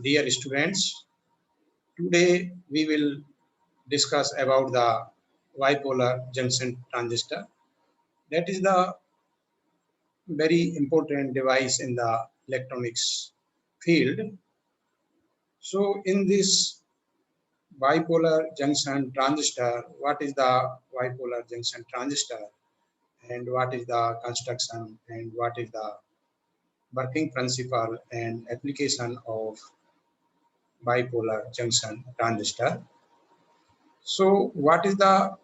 Dear students, today we will discuss about the bipolar junction transistor. That is the very important device in the electronics field. So in this bipolar junction transistor, what is the bipolar junction transistor and what is the construction and what is the working principle and application of bipolar junction transistor. So what is the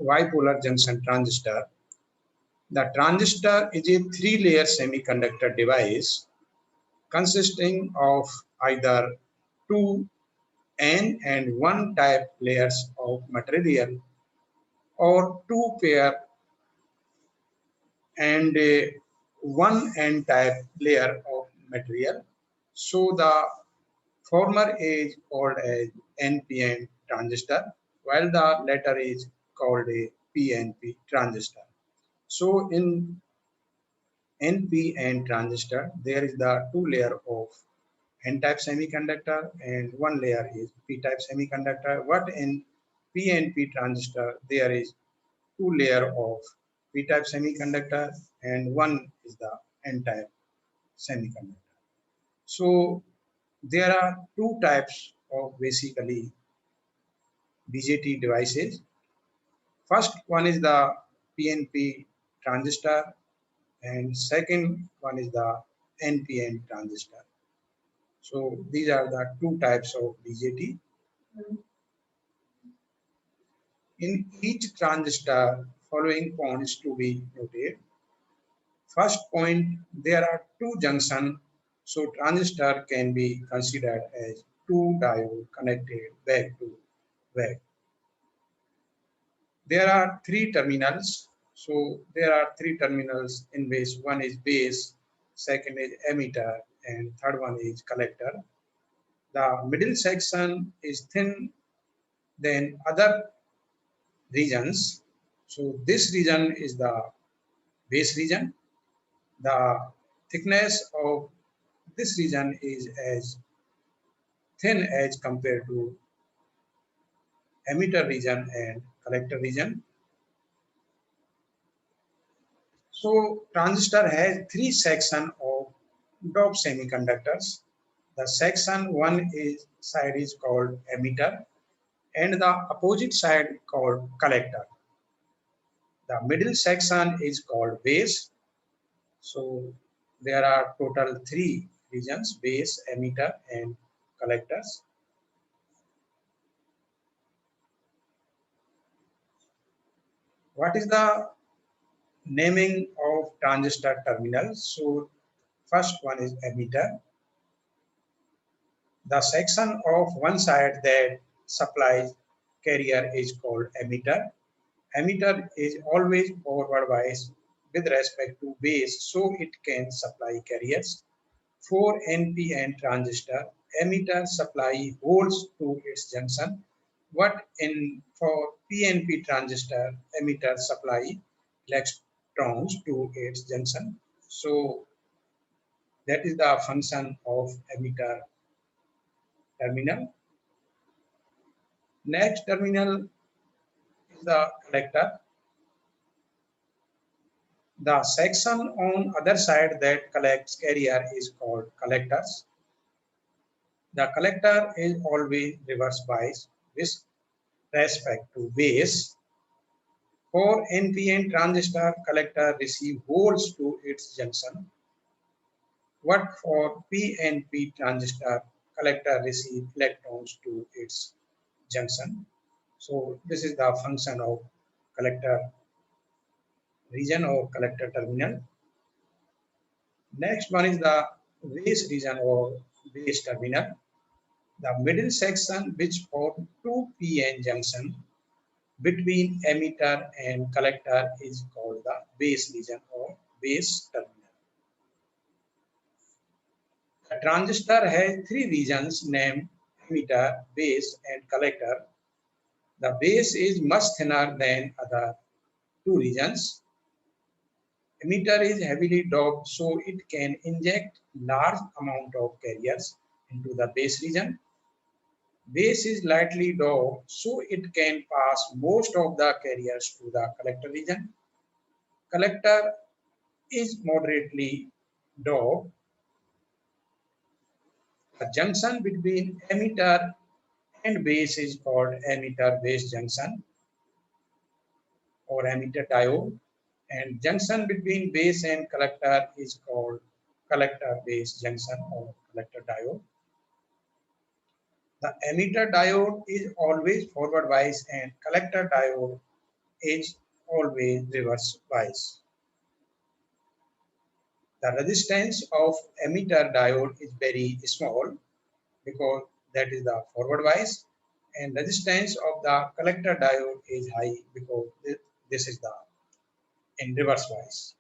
bipolar junction transistor? The transistor is a three-layer semiconductor device consisting of either two N and one type layers of material or two pair and one N type layer of material. So the former is called as NPN transistor while the latter is called a PNP transistor. So in NPN transistor, there is the two layer of N-type semiconductor and one layer is P-type semiconductor. What in PNP transistor, there is two layer of P-type semiconductor and one is the N-type semiconductor. So there are two types of basically BJT devices. First one is the PNP transistor and second one is the NPN transistor. So these are the two types of BJT. In each transistor, following points to be noted. First point, there are two junctions, so transistor can be considered as two diodes connected back to back. There are three terminals, so there are three terminals in which one is base, second is emitter, and third one is collector. The middle section is thin than other regions. So this region is the base region. The thickness of this region is as thin as compared to emitter region and collector region. So transistor has three sections of doped semiconductors. The section one is side is called emitter and the opposite side called collector. The middle section is called base. So there are total three regions: base, emitter, and collectors. What is the naming of transistor terminals? So first one is emitter. The section of one side that supplies carrier is called emitter. Emitter is always forward biased with respect to base, so it can supply carriers. For NPN transistor, emitter supply holds to its junction. What in for PNP transistor, emitter supply electrons to its junction. So that is the function of emitter terminal. Next terminal is the collector. The section on other side that collects carrier is called collectors. The collector is always reverse biased with respect to base. For NPN transistor, collector receive holes to its junction. What for PNP transistor, collector receive electrons to its junction. So this is the function of collector region or collector terminal. Next one is the base region or base terminal. The middle section which form two PN junction between emitter and collector is called the base region or base terminal. The transistor has three regions named emitter, base, and collector. The base is much thinner than other two regions. Emitter is heavily doped, so it can inject large amount of carriers. into the base region. Base is lightly doped, so it can pass most of the carriers to the collector region. Collector is moderately doped. The junction between emitter and base is called emitter base junction or emitter diode, and junction between base and collector is called collector base junction or collector diode. The emitter diode is always forward bias and collector diode is always reverse bias. The resistance of emitter diode is very small because that is the forward bias, and resistance of the collector diode is high because this is the in reverse bias.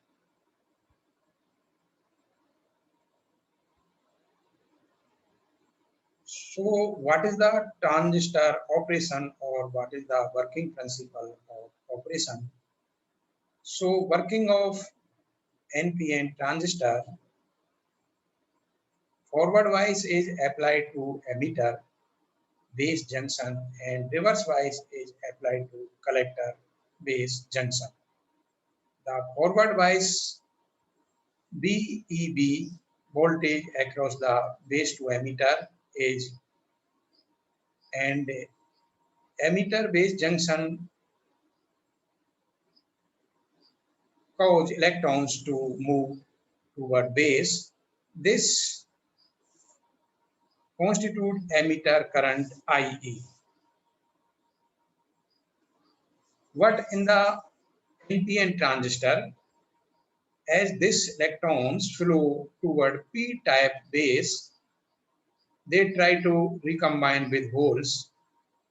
So what is the transistor operation or what is the working principle of operation? So working of NPN transistor, forward bias is applied to emitter base junction and reverse bias is applied to collector base junction. The forward bias BEB voltage across the base to emitter is, and emitter base junction cause electrons to move toward base. This constitute emitter current IE. What in the NPN transistor, as these electrons flow toward p-type base, they try to recombine with holes.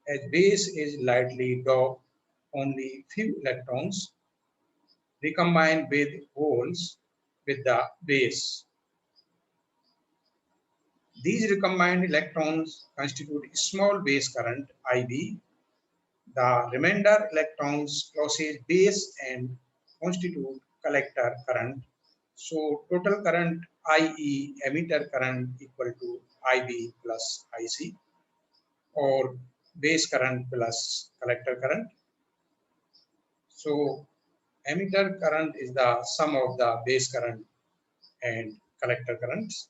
As base is lightly doped, only few electrons recombine with holes with the base. These recombined electrons constitute small base current IB. The remainder electrons crosses base and constitute collector current. So total current IE emitter current equal to IB plus IC or base current plus collector current. So emitter current is the sum of the base current and collector currents.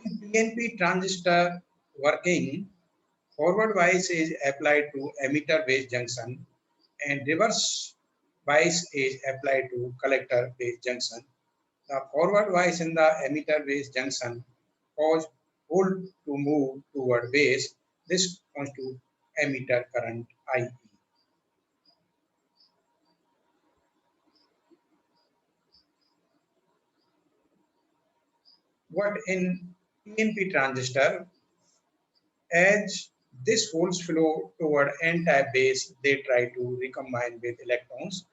In PNP transistor working, forward bias is applied to emitter base junction and reverse bias is applied to collector base junction. The forward bias in the emitter base junction cause hole to move toward base. This constitutes emitter current IE. What in PNP transistor, as these holes flow toward n-type base, they try to recombine with electrons.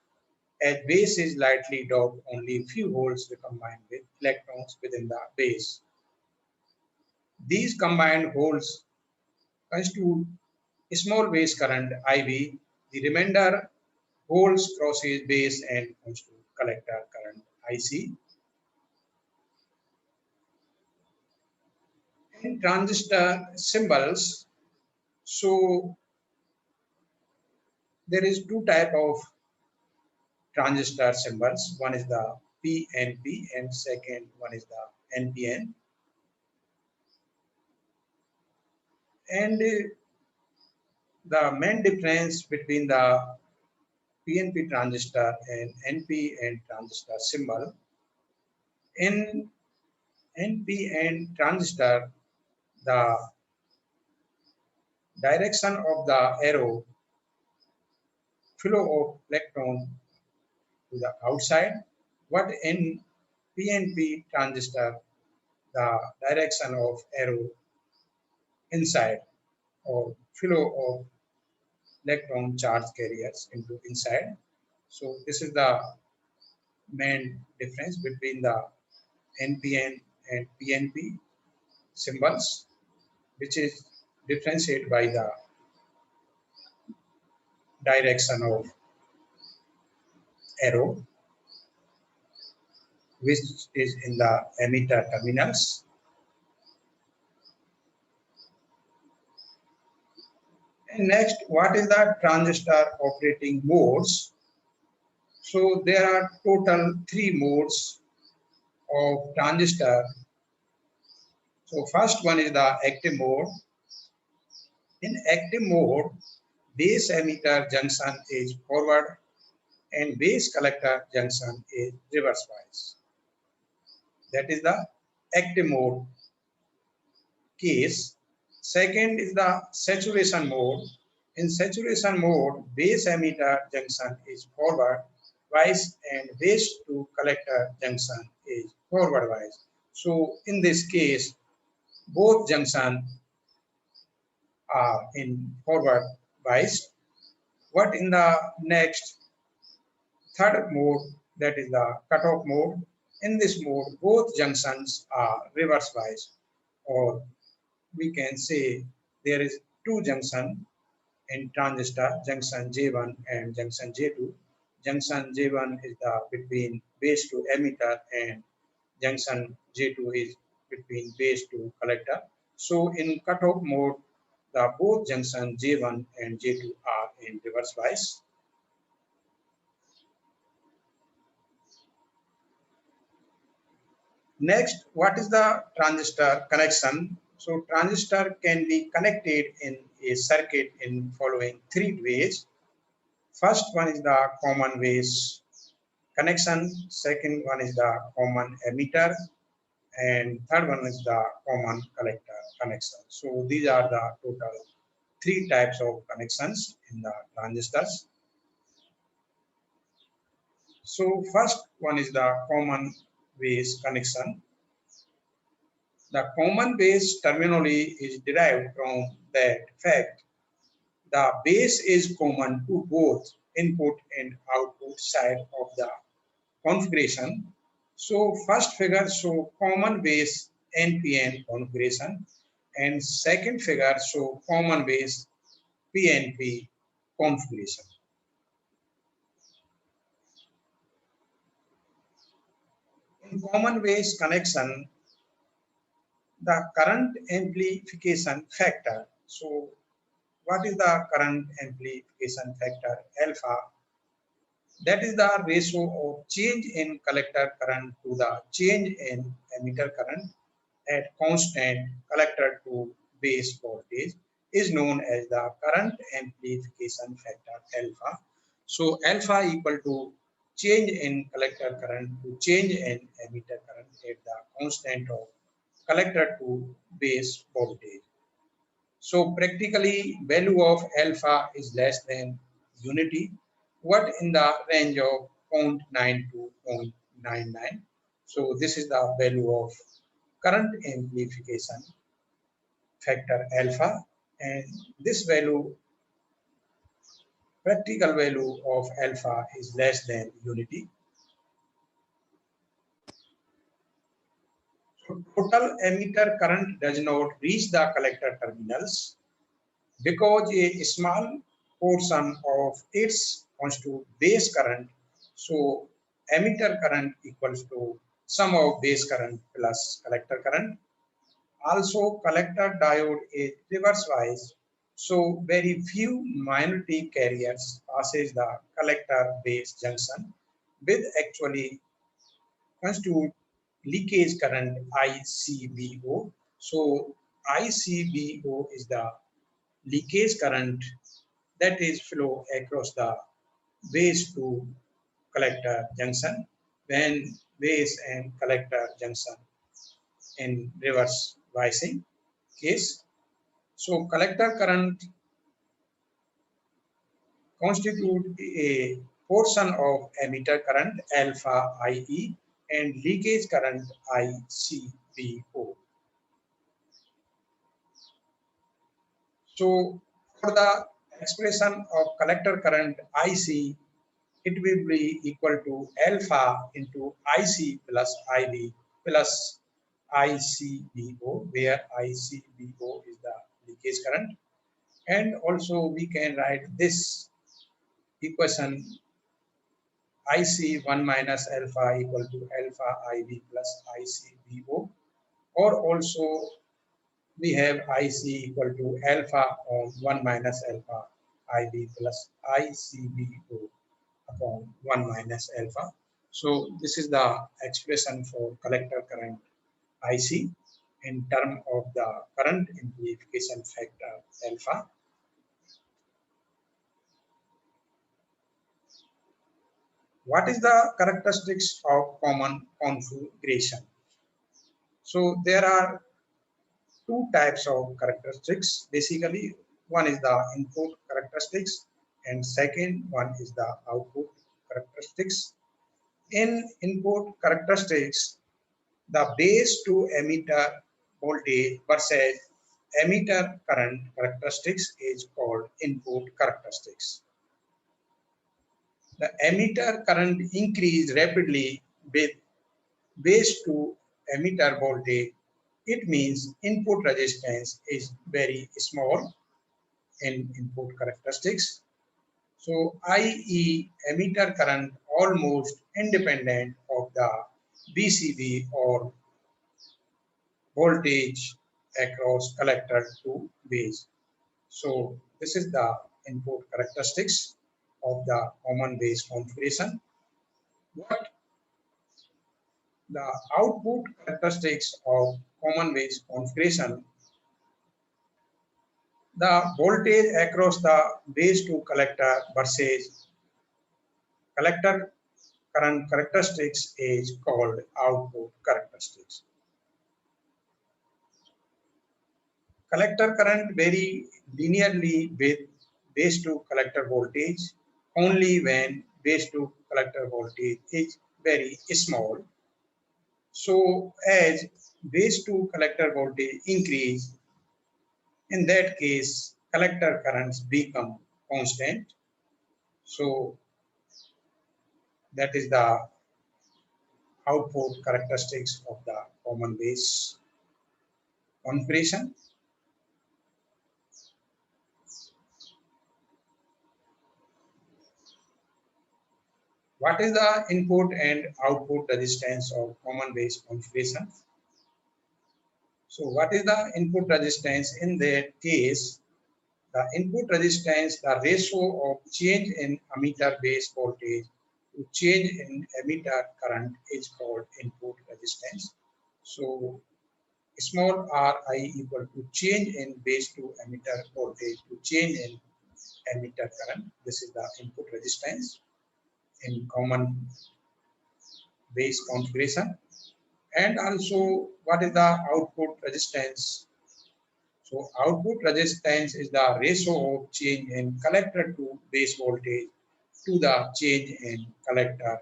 As base is lightly doped, only few holes recombine with electrons within the base. These combined holes constitute small base current IV. The remainder holes crosses base and constitute collector current IC. In transistor symbols, so there is two type of transistor symbols. One is the PNP and second one is the NPN. And the main difference between the PNP transistor and NPN transistor symbol, in NPN transistor, the direction of the arrow flow of electron to the outside, what in PNP transistor, the direction of arrow inside or flow of electron charge carriers into inside. So this is the main difference between the NPN and PNP symbols, which is differentiated by the direction of arrow. which is in the emitter terminals. And next, what is the transistor operating modes? So there are total 3 modes of transistor. So first one is the active mode. In active mode, base emitter junction is forward and base collector junction is reverse bias. That is the active mode case. Second is the saturation mode. In saturation mode, base emitter junction is forward bias and base to collector junction is forward bias. So in this case, both junctions are in forward bias. What in the next third mode, that is the cutoff mode. In this mode, both junctions are reverse bias, or we can say there is two junction in transistor, junction J1 and junction J2. Junction J1 is the between base to emitter and junction J2 is between base to collector. So in cutoff mode, the both junction J1 and J2 are in reverse bias. Next, what is the transistor connection? So transistor can be connected in a circuit in following 3 ways. First one is the common base connection, second one is the common emitter, and third one is the common collector connection. So these are the total 3 types of connections in the transistors. So first one is the common base connection. The common base terminology is derived from that fact the base is common to both input and output side of the configuration. So first figure show common base NPN configuration and second figure show common base PNP configuration. In common base connection, the current amplification factor. So what is the current amplification factor? Alpha. That is the ratio of change in collector current to the change in emitter current at constant collector to base voltage is known as the current amplification factor alpha. So alpha equal to change in collector current to change in emitter current at the constant of collector to base voltage. So practically value of alpha is less than unity. What in the range of 0.9 to 0.99. So this is the value of current amplification factor alpha, and this value, practical value of alpha is less than unity. So total emitter current does not reach the collector terminals because a small portion of its constitute base current. So emitter current equals to sum of base current plus collector current. Also collector diode is reverse bias. So very few minority carriers passes the collector base junction with actually constitute leakage current ICBO. So ICBO is the leakage current that is flow across the base to collector junction when base and collector junction in reverse biasing case. So collector current constitute a portion of emitter current alpha IE and leakage current ICBO. So for the expression of collector current IC, it will be equal to alpha into IC plus IB plus ICBO, where ICBO is the leakage current. And also we can write this equation IC 1 minus alpha equal to alpha IB plus ICBO, or also we have IC equal to alpha on 1 minus alpha IB plus ICBO upon 1 minus alpha. So this is the expression for collector current IC in term of the current amplification factor alpha. What is the characteristics of common configuration? So there are two types of characteristics. Basically, one is the input characteristics and second one is the output characteristics. In input characteristics, the base to emitter voltage versus emitter current characteristics is called input characteristics. The emitter current increase rapidly with base to emitter voltage. It means input resistance is very small in input characteristics. So i.e. emitter current almost independent of the BCB or voltage across collector to base. So this is the input characteristics of the common base configuration. What the output characteristics of common base configuration? The voltage across the base to collector versus collector current characteristics is called output characteristics. Collector current vary linearly with base to collector voltage only when base to collector voltage is very small. So as base to collector voltage increase, in that case collector currents become constant. So that is the output characteristics of the common base configuration. What is the input and output resistance of common base configuration? So what is the input resistance? In that case, the input resistance, the ratio of change in emitter base voltage to change in emitter current is called input resistance. So small ri equal to change in base to emitter voltage to change in emitter current. This is the input resistance in common base configuration. And also what is the output resistance? So output resistance is the ratio of change in collector to base voltage to the change in collector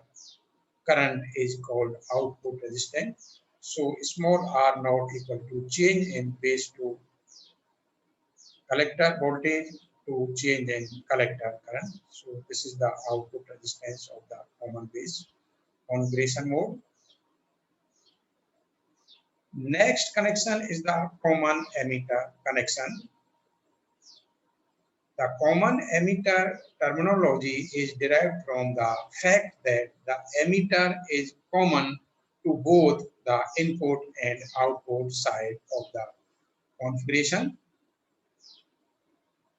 current is called output resistance. So small r naught equal to change in base to collector voltage to change in collector current. So this is the output resistance of the common base configuration mode. Next connection is the common emitter connection. The common emitter terminology is derived from the fact that the emitter is common to both the input and output side of the configuration.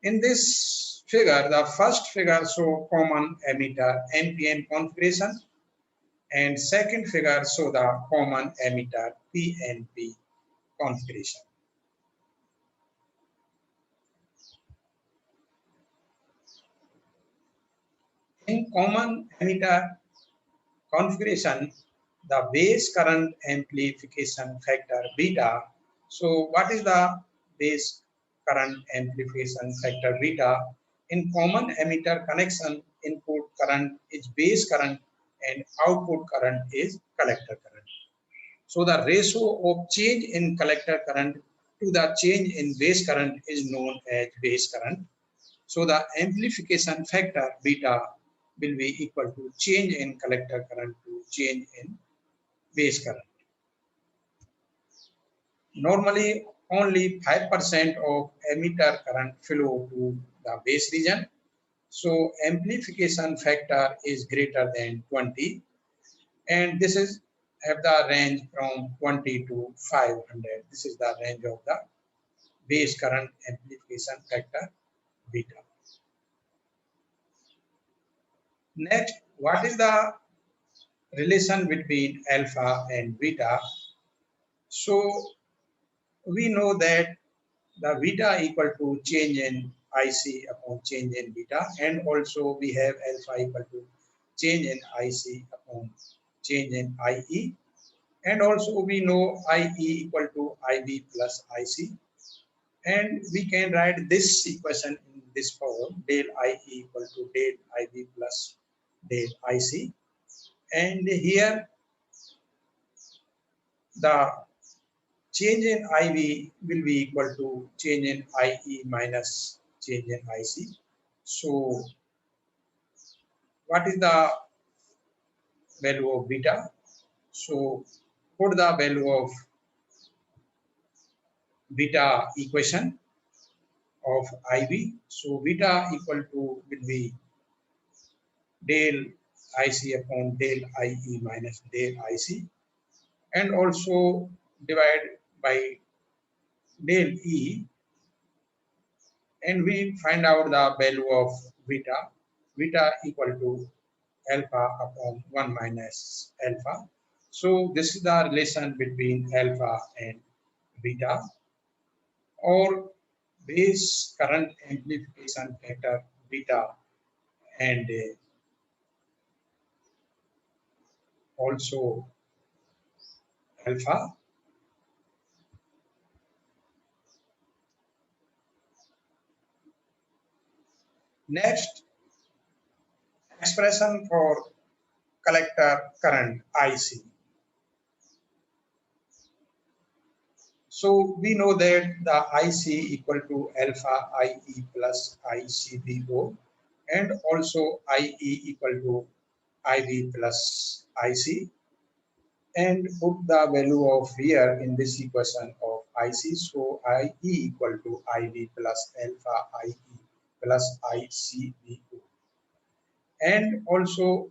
In this figure, the first figure shows common emitter NPN configuration and second figure shows the common emitter PNP configuration. In common emitter configuration, the base current amplification factor beta. So what is the base current amplification factor beta? In common emitter connection, input current is base current and output current is collector current. So the ratio of change in collector current to the change in base current is known as base current. So the amplification factor beta will be equal to change in collector current to change in base current. Normally, only 5% of emitter current flow to the base region So amplification factor is greater than 20, and this is have the range from 20 to 500. This is the range of the base current amplification factor beta. Next, what is the relation between alpha and beta? So we know that the beta equal to change in IC upon change in beta, and also we have alpha equal to change in IC upon change in IE, and also we know IE equal to IB plus IC, and we can write this equation in this form: del IE equal to del IB plus del IC, and here the change in IV will be equal to change in IE minus change in IC. So what is the value of beta? So put the value of beta equation of IV. So beta equal to will be del IC upon del IE minus del IC, and also divide by del E, and we find out the value of beta. Beta equal to alpha upon 1 minus alpha. So this is the relation between alpha and beta, or base current amplification factor beta, and also alpha. Next, expression for collector current IC. So we know that the IC equal to alpha IE plus ICBO, and also IE equal to IB plus IC, and put the value of here in this equation of IC. So IE equal to IB plus alpha IE plus ICBO, and also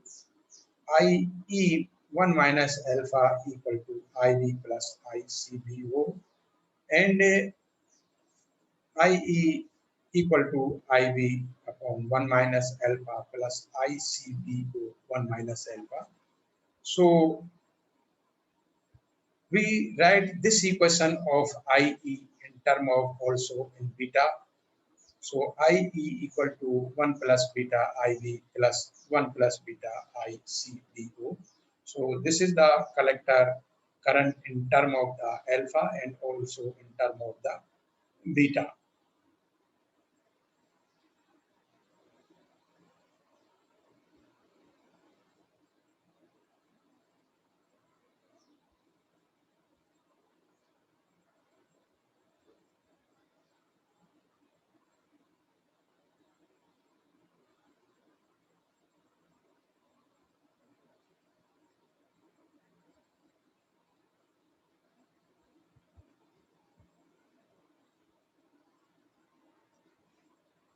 IE 1 minus alpha equal to IB plus ICBO, and IE equal to IB upon 1 minus alpha plus ICBO 1 minus alpha. So we write this equation of IE in term of also in beta. So IE equal to 1 plus beta IB plus 1 plus beta ICBO. So this is the collector current in term of the alpha and also in term of the beta.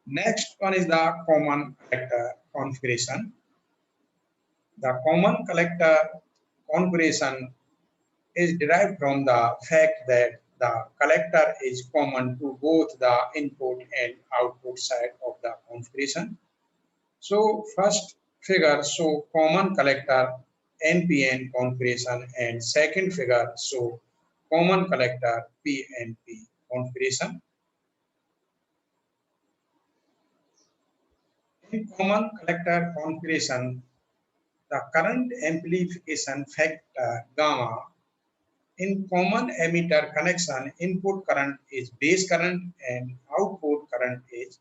Next one is the common collector configuration. The common collector configuration is derived from the fact that the collector is common to both the input and output side of the configuration. So first figure show common collector NPN configuration, and second figure show common collector PNP configuration. In common collector configuration, the current amplification factor gamma in common emitter connection, input current is base current and output current is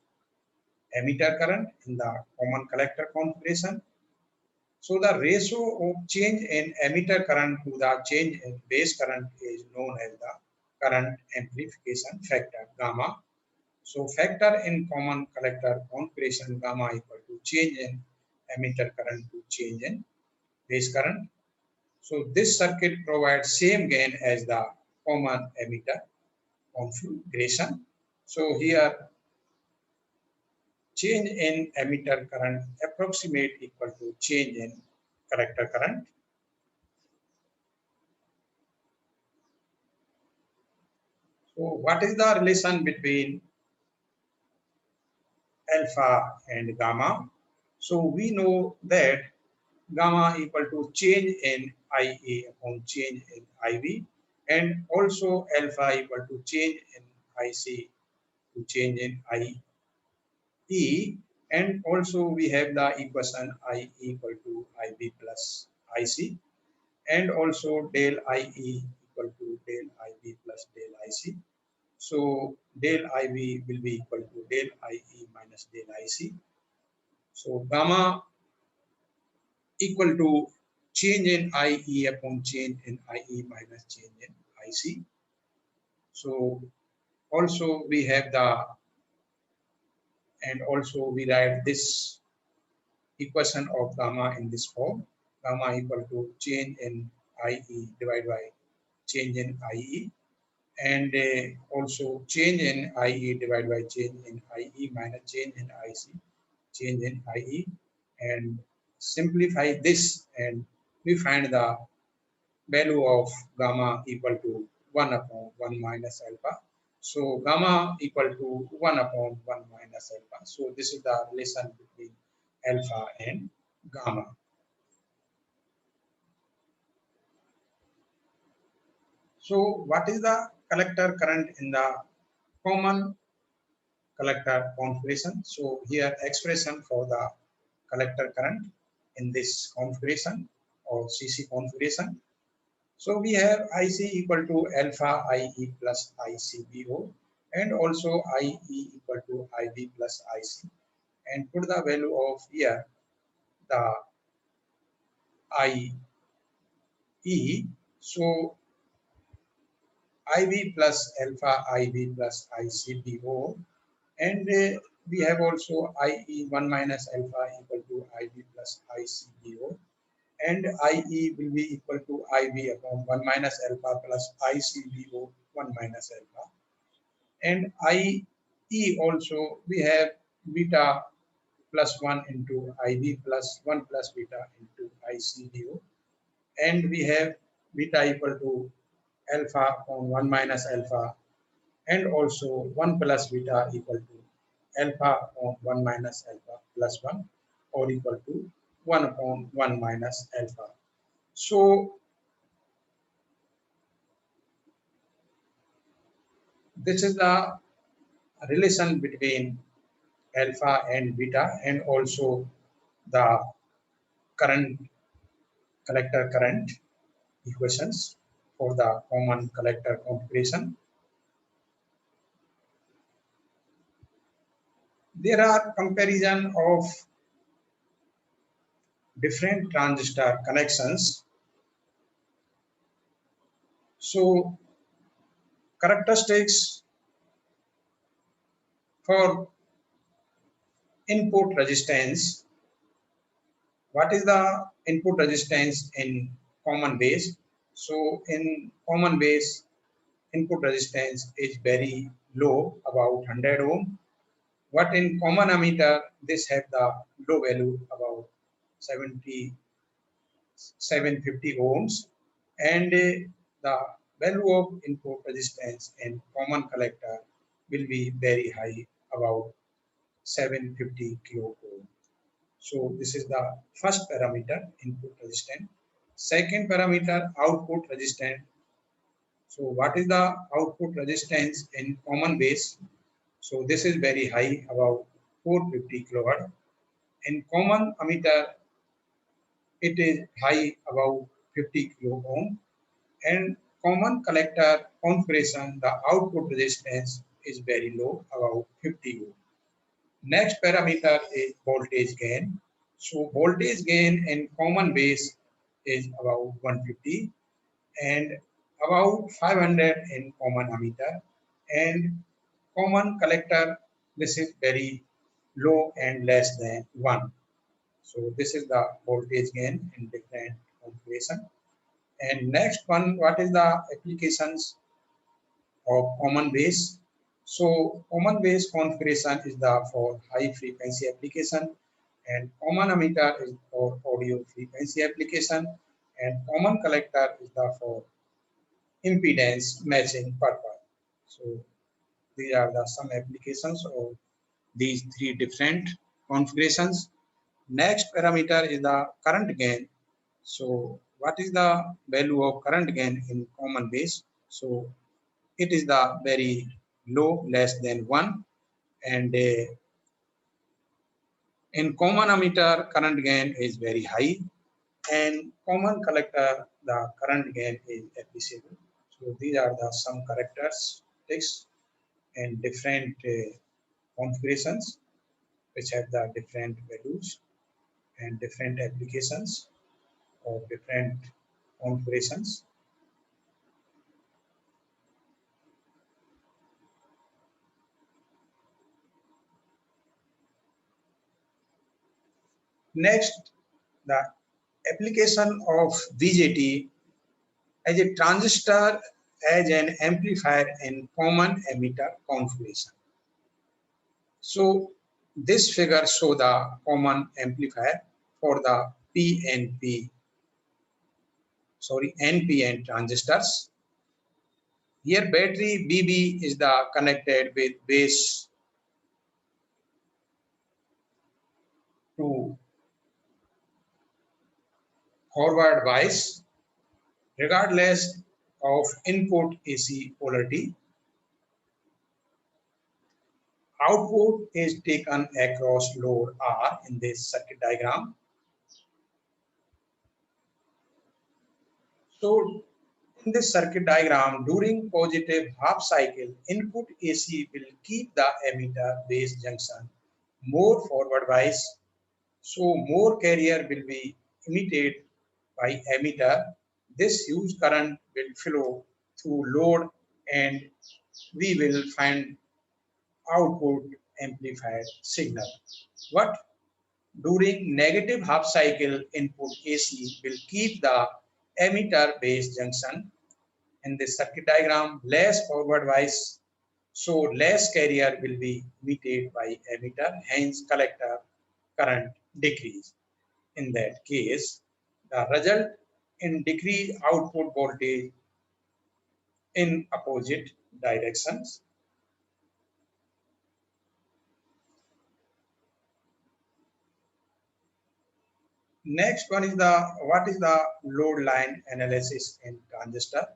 emitter current in the common collector configuration. So the ratio of change in emitter current to the change in base current is known as the current amplification factor gamma. So factor in common collector configuration gamma equal to change in emitter current to change in base current. So this circuit provides same gain as the common emitter configuration. So here change in emitter current approximate equal to change in collector current. So what is the relation between alpha and gamma? So we know that gamma equal to change in IA upon change in IV, and also alpha equal to change in IC to change in IE, and also we have the equation I equal to IB plus IC, and also del IE equal to del IB plus del IC. So del IB will be equal to del IE minus del IC. So gamma equal to change in IE upon change in IE minus change in IC. So also we have the, and also we write this equation of gamma in this form. Gamma equal to change in IE divided by change in IE, and also change in IE divided by change in IE minus change in IC, change in IE, and simplify this, and we find the value of gamma equal to 1 upon 1 minus alpha. So gamma equal to 1 upon 1 minus alpha. So this is the relation between alpha and gamma. So what is the collector current in the common collector configuration? So here expression for the collector current in this configuration or CC configuration. So we have IC equal to alpha IE plus ICBO, and also IE equal to IB plus IC, and put the value of here the IE. So IB plus alpha IB plus ICBO, and we have also IE 1 minus alpha equal to IB plus ICBO, and IE will be equal to IB upon 1 minus alpha plus ICBO 1 minus alpha, and IE also we have beta plus 1 into IB plus 1 plus beta into ICBO, and we have beta equal to alpha upon 1 minus alpha, and also 1 plus beta equal to alpha upon 1 minus alpha plus 1, or equal to 1 upon 1 minus alpha. So this is the relation between alpha and beta, and also the current collector current equations for the common collector configuration. There are comparison of different transistor connections. So characteristics for input resistance. What is the input resistance in common base? So in common base, input resistance is very low, about 100 ohm. What in common ammeter, this have the low value about 750 ohms, and the value of input resistance in common collector will be very high, about 750 kilo ohm. So this is the first parameter, input resistance. Second parameter, output resistance. So what is the output resistance in common base? So this is very high, about 450 kilowatt. In common ammeter, it is high, about 50 kilo ohm. And common collector configuration, the output resistance is very low, about 50 ohm. Next parameter is voltage gain. So voltage gain in common base is about 150, and about 500 in common ammeter, and common collector, this is very low and less than 1. So this is the voltage gain in different configuration. And next one, what is the applications of common base? So common base configuration is the for high frequency application, and common emitter is for audio frequency application, and common collector is the for impedance matching purpose. So these are the some applications of these three different configurations. Next parameter is the current gain. So what is the value of current gain in common base? So it is the very low, less than 1, and in common emitter current gain is very high, and common collector the current gain is appreciable. So these are the some characteristics and different configurations which have the different values and different applications or different configurations. Next, the application of BJT as a transistor as an amplifier in common emitter configuration. So this figure shows the common amplifier for the NPN transistors. Here battery BB is the connected with base to forward bias regardless of input AC polarity. Output is taken across load R in this circuit diagram. So in this circuit diagram, during positive half cycle, input AC will keep the emitter base junction more forward bias. So more carrier will be emitted by emitter. This huge current will flow through load, and we will find output amplified signal. What? During negative half cycle, input AC will keep the emitter base junction in the circuit diagram less forward bias, so less carrier will be emitted by emitter, hence collector current decrease. In that case, the result in decreased output voltage in opposite directions. Next one is the what is the load line analysis in transistor.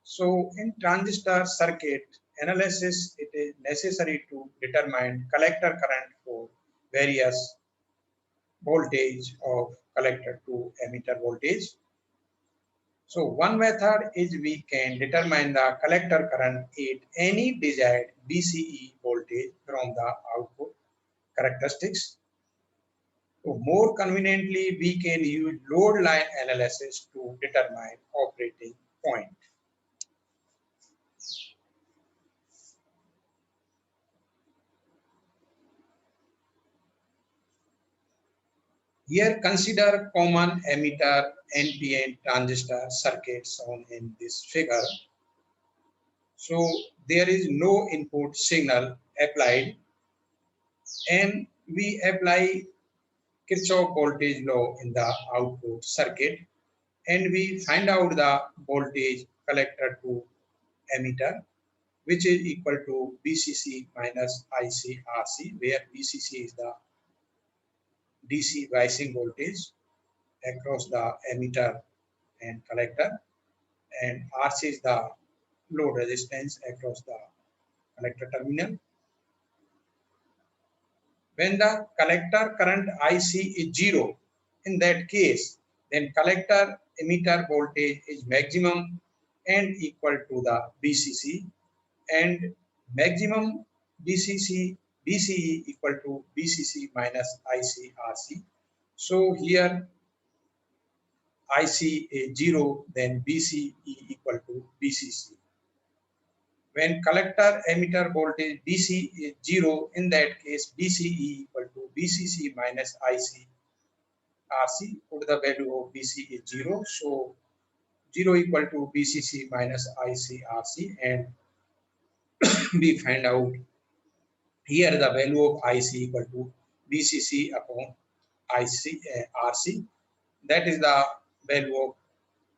So in transistor circuit analysis, it is necessary to determine collector current for various voltage of collector to emitter voltage. So one method is we can determine the collector current at any desired BCE voltage from the output characteristics. So more conveniently, we can use load line analysis to determine operating point. Here consider common emitter NPN transistor circuit shown in this figure. So there is no input signal applied, and we apply Kirchhoff voltage law in the output circuit, and we find out the voltage collector to emitter, which is equal to BCC minus ICRC, where BCC is the DC biasing voltage across the emitter and collector, and RC is the load resistance across the collector terminal. When the collector current IC is 0, in that case, then collector emitter voltage is maximum and equal to the BCC, and maximum BCE equal to BCC minus ICRC. So here IC is 0, then BCE equal to BCC. When collector emitter voltage BC is 0, in that case BCE equal to BCC minus ICRC. Put the value of BC is 0, so 0 equal to BCC minus ICRC, and we find out here the value of IC equal to VCC upon RC. That is the value of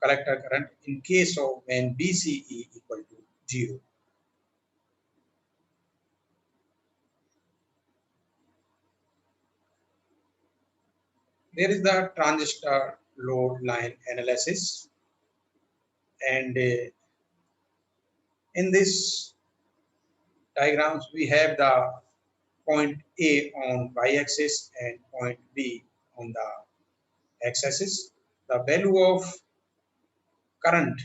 collector current in case of when BCE equal to 0. There is the transistor load line analysis, and in this diagrams we have the point A on y-axis and point B on the x-axis. The value of current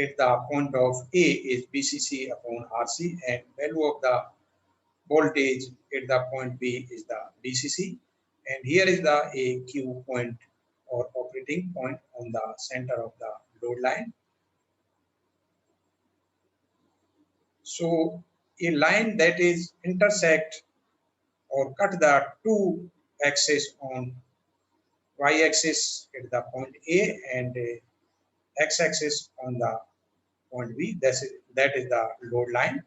at the point of A is BCC upon RC, and value of the voltage at the point B is the BCC. And here is the AQ point or operating point on the center of the load line. So a line that is intersect or cut the two axes on y-axis at the point A and x-axis on the point B. That is the load line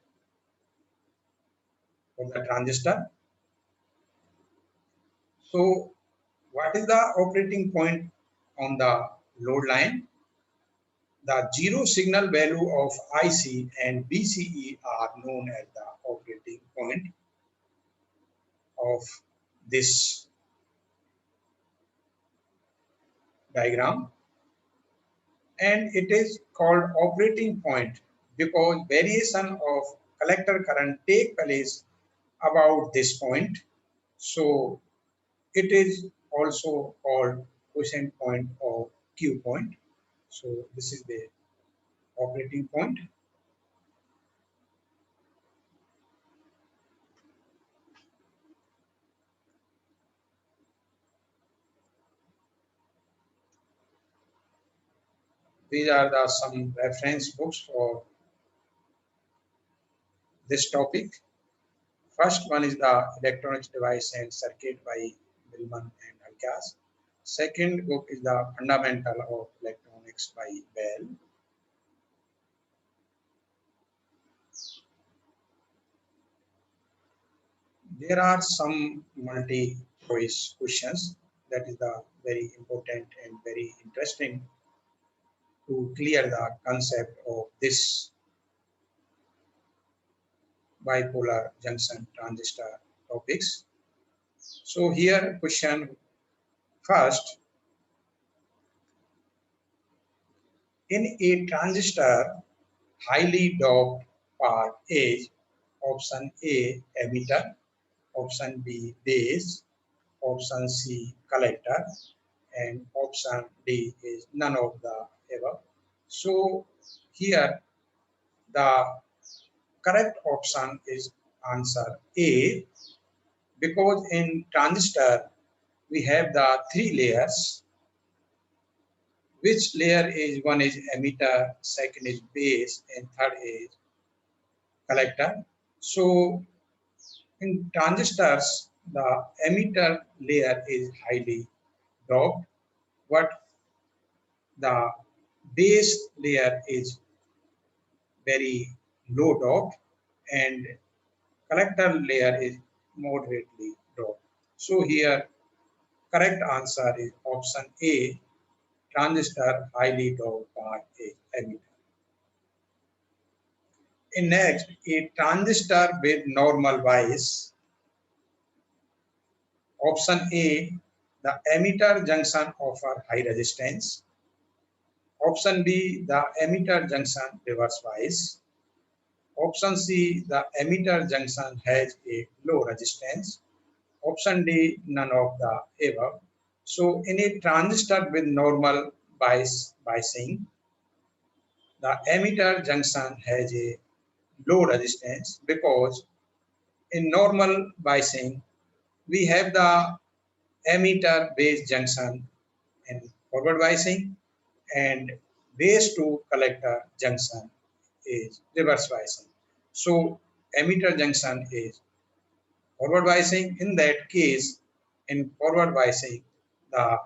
for the transistor. So what is the operating point on the load line? The zero signal value of IC and BCE are known as the operating point of this diagram, and it is called operating point because variation of collector current take place about this point. So it is also called quiescent point or Q point. So this is the operating point. These are the some reference books for this topic. First one is the Electronics Device and Circuit by Millman and Alkas. Second book is the Fundamental of Electronics by Bell. There are some multi-choice questions that is the very important and very interesting to clear the concept of this bipolar junction transistor topics. So here question first, in a transistor highly doped part is option A emitter, option B base, option C collector, and option D is none of the above. So here the correct option is answer A, because in transistor we have the three layers, which layer is one is emitter, second is base, and third is collector. So in transistors, the emitter layer is highly doped, but the base layer is very low doped, and collector layer is moderately doped. So here correct answer is option A, transistor highly doped part is emitter. In next, a transistor with normal bias. Option A, the emitter junction offer high resistance. Option B, the emitter junction reverse bias. Option C, the emitter junction has a low resistance. Option D, none of the above. So in a transistor with normal biasing, the emitter junction has a low resistance because in normal biasing, we have the emitter base junction in forward biasing, and base to collector junction is reverse biasing. So emitter junction is forward biasing. In that case, in forward biasing, the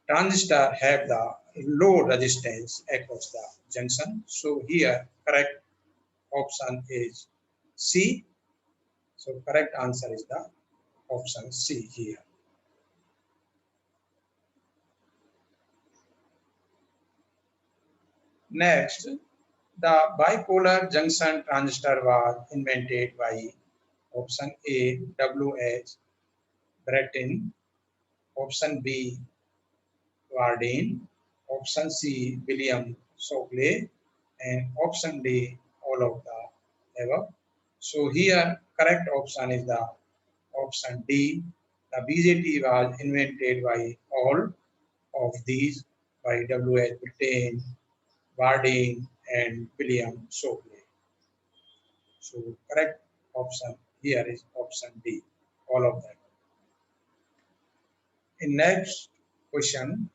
transistor have the low resistance across the junction. So here correct option is C. So correct answer is the option C here. Next, the bipolar junction transistor was invented by option A. W. H. Breton, option B. Warden, option C. William Shockley, and option D. All of the above. So here correct option is the option D. The BJT was invented by all of these by W. H. Breton, Warden, and William Shockley. So correct option here is option D, all of them. In next question,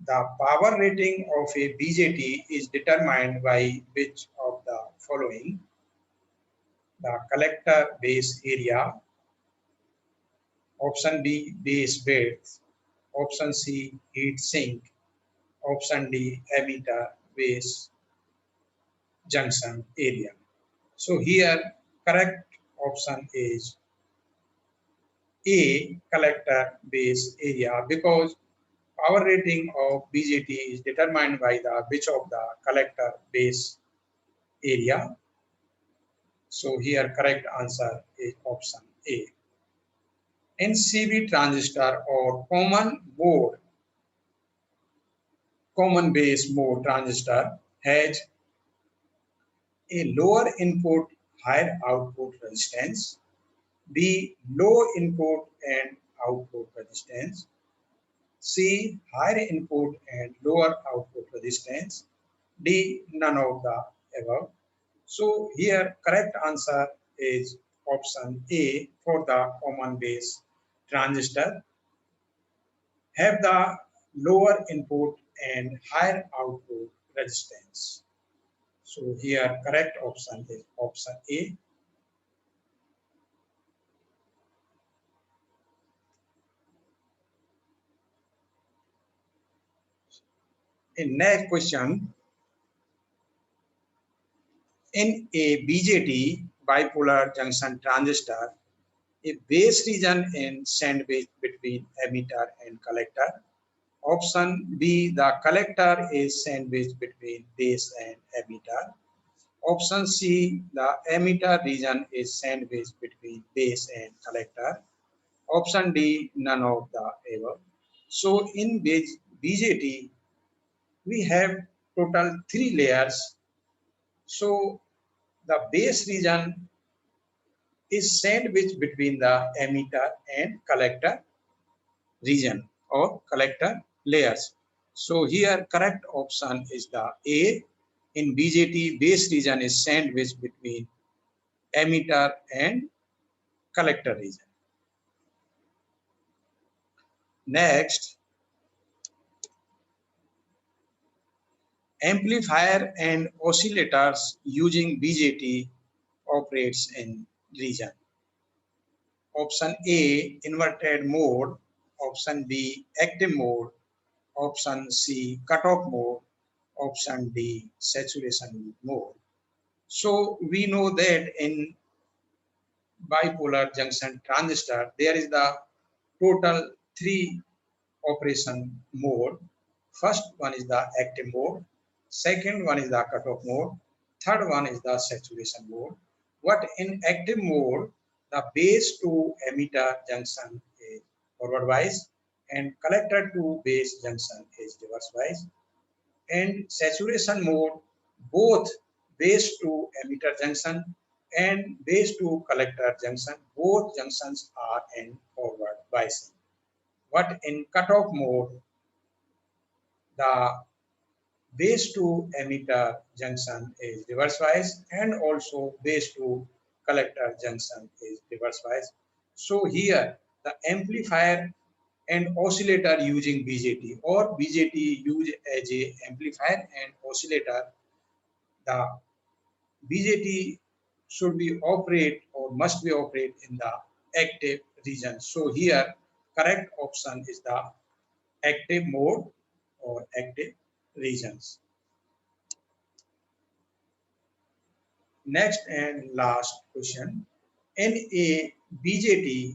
the power rating of a BJT is determined by which of the following? The collector base area, option B base width, option C heat sink, option D emitter base junction area. So here correct option is A, collector base area, because power rating of BJT is determined by the which of the collector base area. So here correct answer is option A. NCB transistor or common base mode transistor has a lower input, higher output resistance, B, low input and output resistance, C, higher input and lower output resistance, D, none of the above. So here correct answer is option A for the common base transistor, have the lower input and higher output resistance. So here correct option is option A. In next question, in a BJT bipolar junction transistor, a base region in sandwich between emitter and collector. Option B, the collector is sandwiched between base and emitter. Option C, the emitter region is sandwiched between base and collector. Option D, none of the above. So in BJT, we have total 3 layers. So the base region is sandwiched between the emitter and collector region or collector layers. So here correct option is the A. In BJT, base region is sandwiched between emitter and collector region. Next, amplifier and oscillators using BJT operates in region. Option A, inverted mode. Option B, active mode. Option C, cutoff mode. Option D, saturation mode. So we know that in bipolar junction transistor, there is the total 3 operation mode. First one is the active mode, second one is the cutoff mode, third one is the saturation mode. What in active mode, the base to emitter junction is forward wise and collector to base junction is reverse wise. And saturation mode, both base to emitter junction and base to collector junction, both junctions are in forward biasing. But in cutoff mode, the base to emitter junction is reverse bias and also base to collector junction is reverse bias. So here the amplifier and oscillator using BJT or BJT used as a amplifier and oscillator, the BJT should be operate or must be operate in the active region. So here correct option is the active mode or active regions. Next and last question. In a BJT,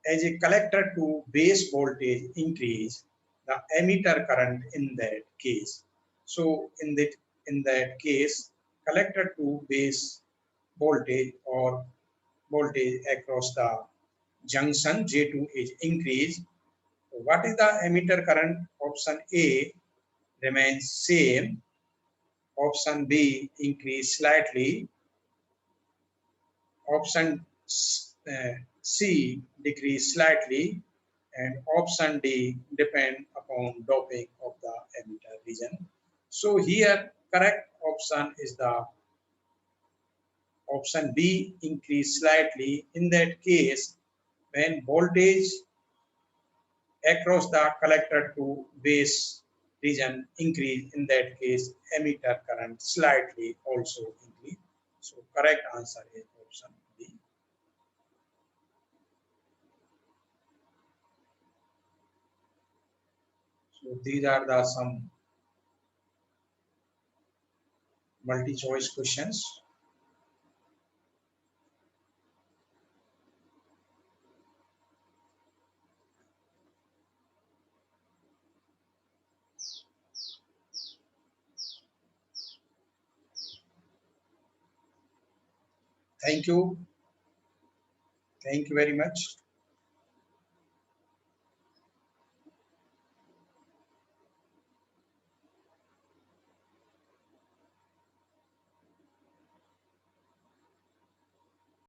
as a collector to base voltage increase, the emitter current in that case. So in that case, collector to base voltage or voltage across the junction J2 is increased. What is the emitter current? Option A remains same. Option B increase slightly. Option C decrease slightly, and option D depend upon doping of the emitter region. So here correct option is the option B, increase slightly. In that case, when voltage across the collector to base region increase, in that case emitter current slightly also increase. So correct answer is option B. So these are the some multi-choice questions. Thank you. Thank you very much.